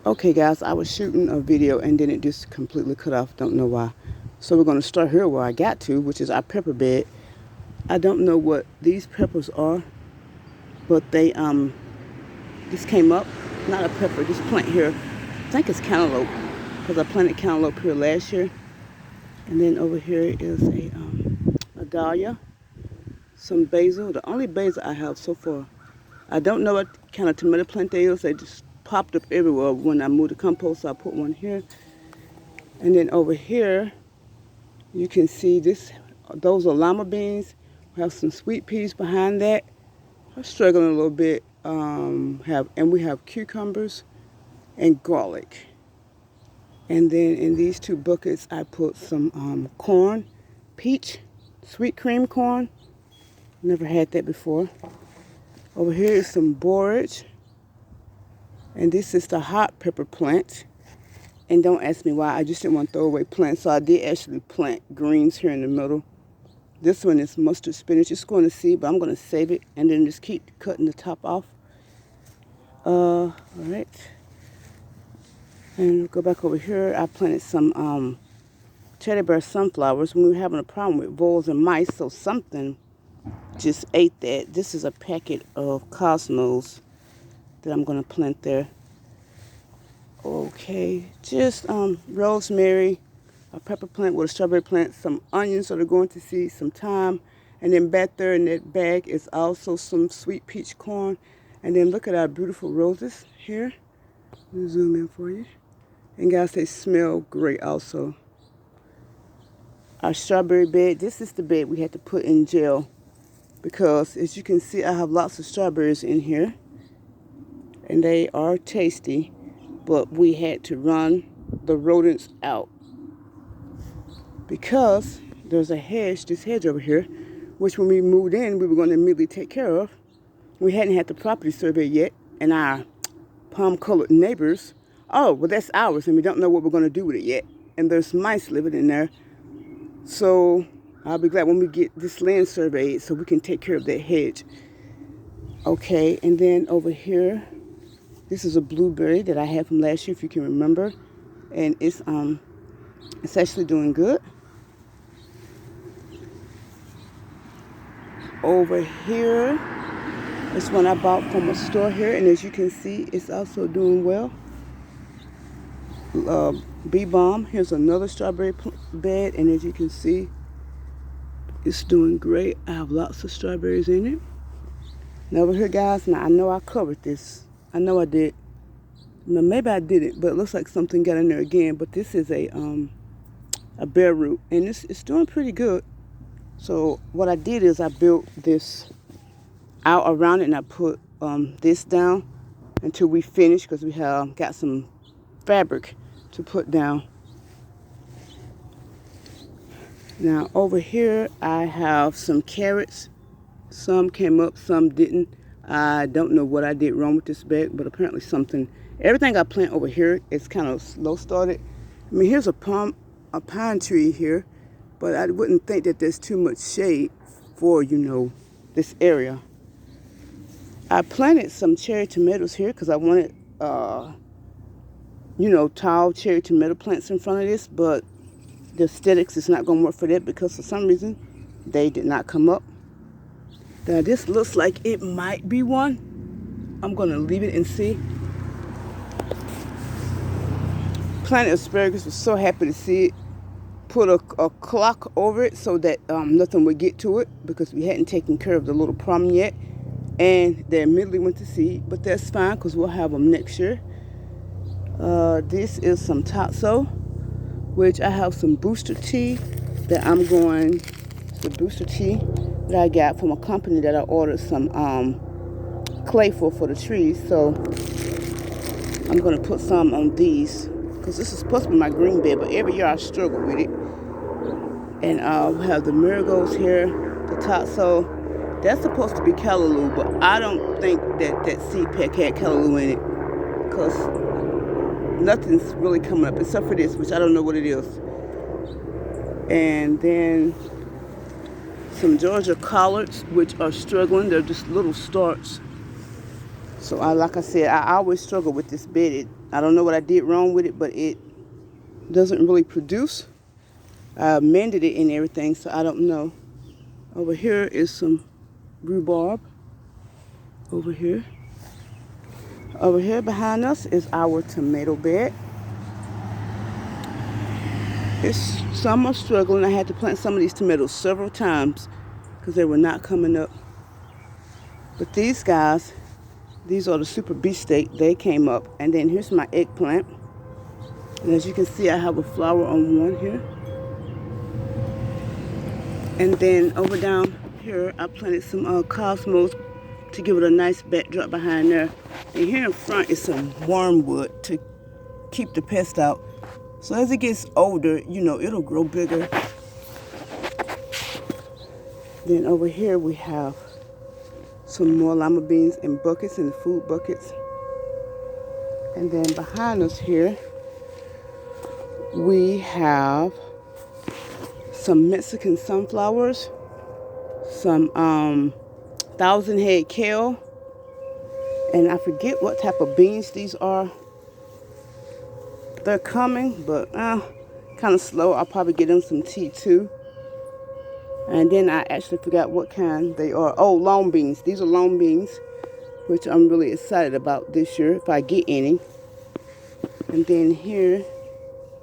Okay guys, I was shooting a video and then it just completely cut off. Don't know why. So we're going to start here where I got to, which is our pepper bed. I don't know what these peppers are, but they this came up. Not a pepper, this plant here. I think it's cantaloupe because I planted cantaloupe here last year. And then over here is a dahlia, some basil. The only basil I have so far. I don't know what kind of tomato plant they is. They just popped up everywhere when I moved the compost. So I put one here. And then over here, you can see this. Those are lima beans. We have some sweet peas behind that. I'm struggling a little bit. We have cucumbers and garlic. And then in these two buckets, I put some corn, peach, sweet cream corn. Never had that before. Over here is some borage. And this is the hot pepper plant. And don't ask me why, I just didn't want to throw away plants. So I did actually plant greens here in the middle. This one is mustard spinach. It's going to seed, but I'm going to save it and then just keep cutting the top off. All right. And go back over here. I planted some teddy bear sunflowers. We were having a problem with voles and mice, so something just ate that. This is a packet of cosmos that I'm going to plant there. Okay, just rosemary, a pepper plant with a strawberry plant, some onions that are going to seed, some thyme, and then back there in that bag is also some sweet peach corn. And then look at our beautiful roses here. Let me zoom in for you. And guys, they smell great also. Our strawberry bed, this is the bed we had to put in gel because as you can see, I have lots of strawberries in here and they are tasty, but we had to run the rodents out because there's a hedge, this hedge over here, which when we moved in, we were going to immediately take care of. We hadn't had the property survey yet, and our palm-colored neighbors, oh, well, that's ours, and we don't know what we're going to do with it yet. And there's mice living in there. So I'll be glad when we get this land surveyed so we can take care of that hedge. Okay, and then over here, this is a blueberry that I had from last year, if you can remember. And it's actually doing good. Over here, this one I bought from a store here, and as you can see, it's also doing well. Bee balm. Here's another strawberry bed, and as you can see, it's doing great. I have lots of strawberries in it. Now over here, guys, now I know I covered this. I know I did. Now maybe I didn't, but it looks like something got in there again. But this is a bare root, and it's doing pretty good. So what I did is I built this out around it, and I put this down until we finish because we have got some fabric to put down. Now over here I have some carrots. Some came up, some didn't. I don't know what I did wrong with this bag, but apparently something. Everything I plant over here is kind of slow started. I mean, here's a pine tree here, but I wouldn't think that there's too much shade for, this area. I planted some cherry tomatoes here because I wanted, tall cherry tomato plants in front of this, but the aesthetics is not going to work for that because for some reason they did not come up. Now this looks like it might be one. I'm going to leave it and see. Planted asparagus, was so happy to see it. Put a clock over it so that nothing would get to it because we hadn't taken care of the little problem yet. And they immediately went to seed, but that's fine because we'll have them next year. This is some tasso, which I have some booster tea that the booster tea that I got from a company that I ordered some clay for the trees. So I'm going to put some on these because this is supposed to be my green bed, but every year I struggle with it. And we have the marigolds here, the tasso. That's supposed to be cantaloupes, but I don't think that seed pack had cantaloupes in it because nothing's really coming up except for this, which I don't know what it is. And then some Georgia collards, which are struggling. They're just little starts. So like I said, I always struggle with this bed. I don't know what I did wrong with it, but it doesn't really produce. I amended it and everything, so I don't know. Over here is some rhubarb. Over here. Over here behind us is our tomato bed. Some are struggling. I had to plant some of these tomatoes several times because they were not coming up. But these guys, these are the super beefsteak. They came up. And then here's my eggplant. And as you can see, I have a flower on one here. And then over down here, I planted some cosmos to give it a nice backdrop behind there. And here in front is some wormwood to keep the pest out. So as it gets older, you know, it'll grow bigger. Then over here we have some more lima beans in buckets, in food buckets. And then behind us here, we have some Mexican sunflowers, some 1,000-head kale, and I forget what type of beans these are. They're coming, but kind of slow. I'll probably get them some tea too. And then I actually forgot what kind they are. Oh, long beans. These are long beans, which I'm really excited about this year, if I get any. And then here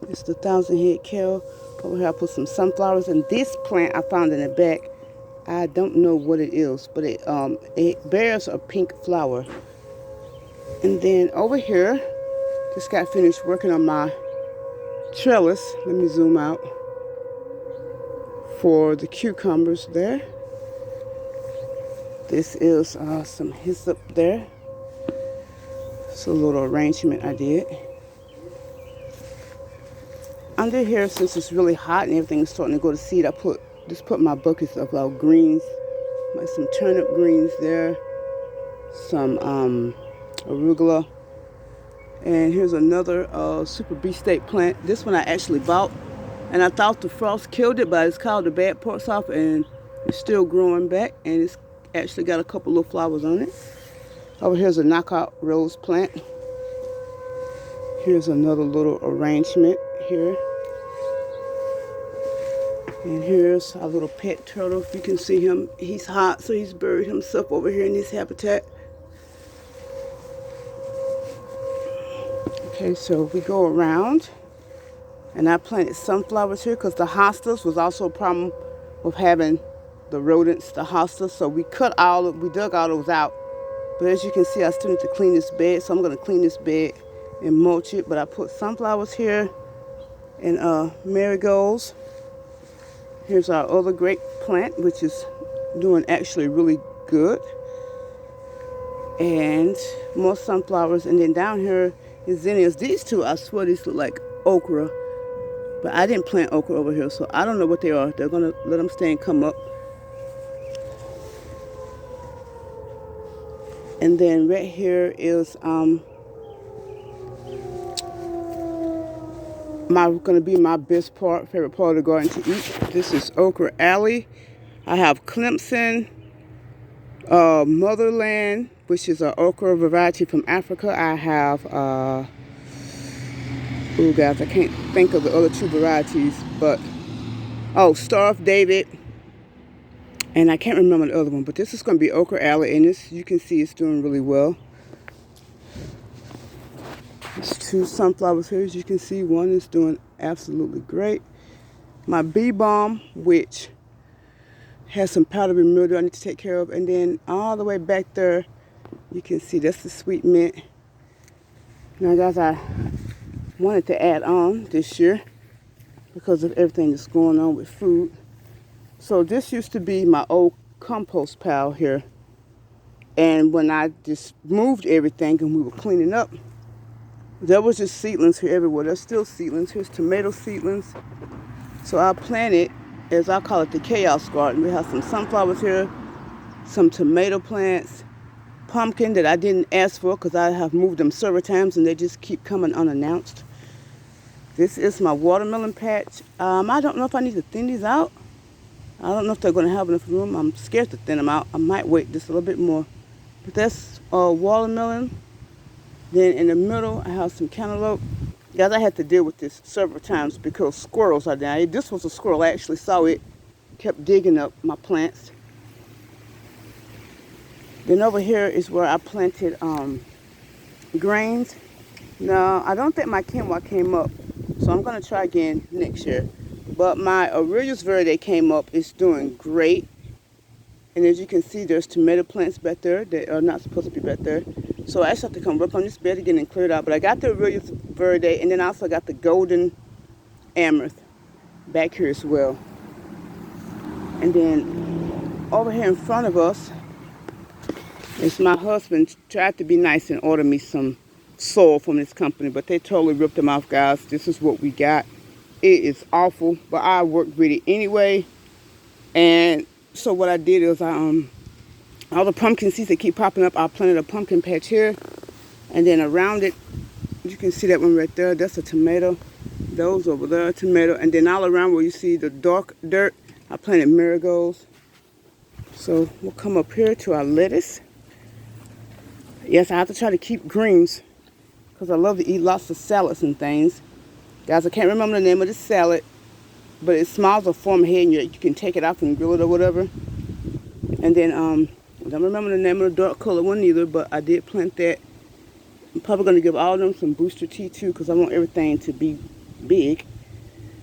is the 1,000-head kale. Over here I put some sunflowers. And this plant I found in the back, I don't know what it is, but it bears a pink flower. And then over here, just got finished working on my trellis. Let me zoom out. For the cucumbers there. This is some hyssop there. It's a little arrangement I did. Under here, since it's really hot and everything's starting to go to seed, I just put my buckets of greens, like some turnip greens there, some arugula. And here's another super beefsteak plant. This one I actually bought. And I thought the frost killed it, but it's called the bad parts off, and it's still growing back. And it's actually got a couple little flowers on it. Over here's a knockout rose plant. Here's another little arrangement here. And here's our little pet turtle. If you can see him, he's hot, so he's buried himself over here in his habitat. Okay, so we go around, and I planted sunflowers here because the hostas was also a problem with having the rodents, the hostas. So we dug all those out. But as you can see, I still need to clean this bed, so I'm going to clean this bed and mulch it. But I put sunflowers here and marigolds. Here's our other grape plant, which is doing actually really good. And more sunflowers. And then down here is zinnias. These two, I swear these look like okra. But I didn't plant okra over here, so I don't know what they are. They're going to let them stay and come up. And then right here is going to be my favorite part of the garden to eat. This is Okra Alley. I have Clemson, Motherland, which is an okra variety from Africa. I have, oh guys, I can't think of the other two varieties, but, Star of David. And I can't remember the other one, but this is going to be Okra Alley, and this, you can see it's doing really well. There's two sunflowers here, as you can see. One is doing absolutely great. My bee balm, which has some powdery mildew I need to take care of. And then all the way back there, you can see that's the sweet mint. Now, guys, I wanted to add on this year because of everything that's going on with food. So this used to be my old compost pile here. And when I just moved everything and we were cleaning up, there was just seedlings here everywhere. There's still seedlings. Here's tomato seedlings. So I planted, as I call it, the chaos garden. We have some sunflowers here, some tomato plants, pumpkin that I didn't ask for because I have moved them several times and they just keep coming unannounced. This is my watermelon patch. I don't know if I need to thin these out. I don't know if they're going to have enough room. I'm scared to thin them out. I might wait just a little bit more That's watermelon. Then in the middle, I have some cantaloupe. Guys, I had to deal with this several times because squirrels are down. This was a squirrel. I actually saw it. Kept digging up my plants. Then over here is where I planted grains. Now, I don't think my quinoa came up, so I'm going to try again next year. But my Aurelius Verde came up. It's doing great. And as you can see, there's tomato plants back there that are not supposed to be back there. So I actually have to come work on this bed again and clear it out. But I got the Aurelius Verde, and then I also got the golden amaranth back here as well. And then over here in front of us is my husband tried to be nice and order me some soil from this company, but they totally ripped them off, guys. This is what we got. It is awful, but I worked with it anyway. And so what I did is all the pumpkin seeds that keep popping up, I planted a pumpkin patch here, and then around it, you can see that one right there. That's a tomato. Those over there, tomato, and then all around where you see the dark dirt, I planted marigolds. So we'll come up here to our lettuce. Yes, I have to try to keep greens because I love to eat lots of salads and things. Guys, I can't remember the name of this salad, but it smiles a form head and you can take it out and grill it or whatever. And then, I don't remember the name of the dark color one either, but I did plant that. I'm probably going to give all of them some booster tea too because I want everything to be big.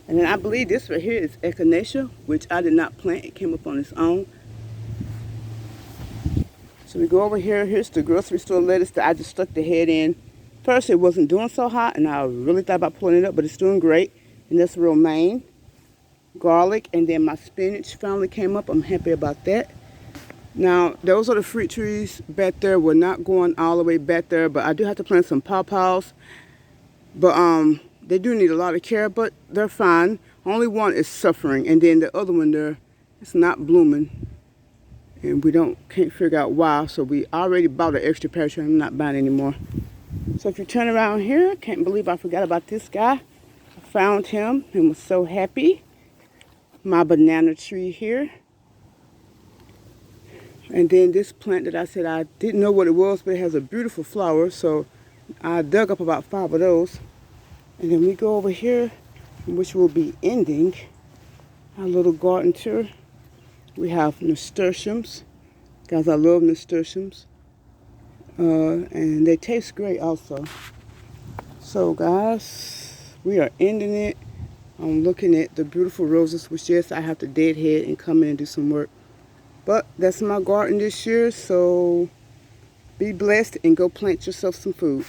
And then I believe this right here is echinacea, which I did not plant. It came up on its own. So we go over here. Here's the grocery store lettuce that I just stuck the head in. First, it wasn't doing so hot, and I really thought about pulling it up, but it's doing great. And that's romaine, garlic, and then my spinach finally came up. I'm happy about that. Now, those are the fruit trees back there. We're not going all the way back there, but I do have to plant some pawpaws. But they do need a lot of care, but they're fine. Only one is suffering, and then the other one there, it's not blooming. And we can't figure out why, so we already bought an extra patch, and I'm not buying anymore. So if you turn around here, I can't believe I forgot about this guy. I found him and was so happy. My banana tree here. And then this plant that I said I didn't know what it was, but it has a beautiful flower, so I dug up about 5 of those. And then we go over here, which will be ending our little garden tour. We have nasturtiums. Guys, I love nasturtiums. And they taste great also. So guys, we are ending it. I'm looking at the beautiful roses, which yes, I have to deadhead and come in and do some work. But that's my garden this year, so be blessed and go plant yourself some food.